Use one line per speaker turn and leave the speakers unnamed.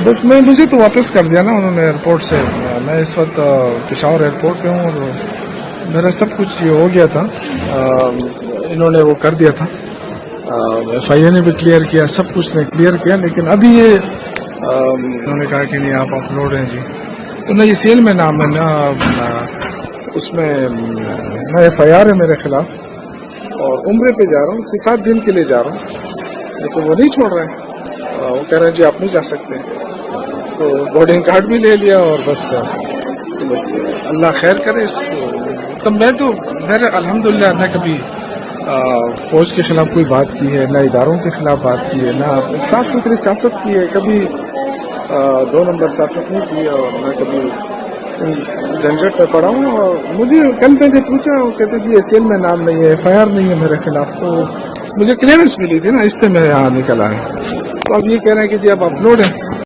بس مجھے تو واپس کر دیا نا انہوں نے ایئرپورٹ سے. میں اس وقت پشاور ایئرپورٹ پہ ہوں اور میرا سب کچھ یہ ہو گیا تھا. انہوں نے وہ کر دیا تھا, ایف آئی اے نے بھی کلیئر کیا, سب کچھ نے کلیئر کیا, لیکن ابھی یہ انہوں نے کہا کہ نہیں آپ اپلوڈ ہیں جی. تو نہ یہ سیل میں نام ہے نہ اس میں نہ ایف آئی آر ہے میرے خلاف. اور عمرے پہ جا رہا ہوں, 6-7 دن کے لیے جا رہا ہوں, لیکن وہ نہیں چھوڑ رہے ہیں. وہ کہہ رہے ہیں جی آپ نہیں جا سکتے. تو بورڈنگ کارڈ بھی لے لیا اور بس اللہ خیر کرے. تو میں تو میرے الحمدللہ نہ کبھی فوج کے خلاف کوئی بات کی ہے, نہ اداروں کے خلاف بات کی ہے, نہ صاف ستھری سیاست کی ہے. کبھی 2 نمبر سیاست نہیں کی, اور میں کبھی جھنجٹ پہ پڑا ہوں. اور مجھے کل میں نے پوچھا, وہ کہتے جی ایس ایل میں نام نہیں ہے, ایف آئی آر نہیں ہے میرے خلاف. تو مجھے کلیئرنس ملی تھی نا, اس سے میں یہاں نکل آیا. تو اب یہ کہہ رہے ہیں کہ جی اب اپلوڈ ہے.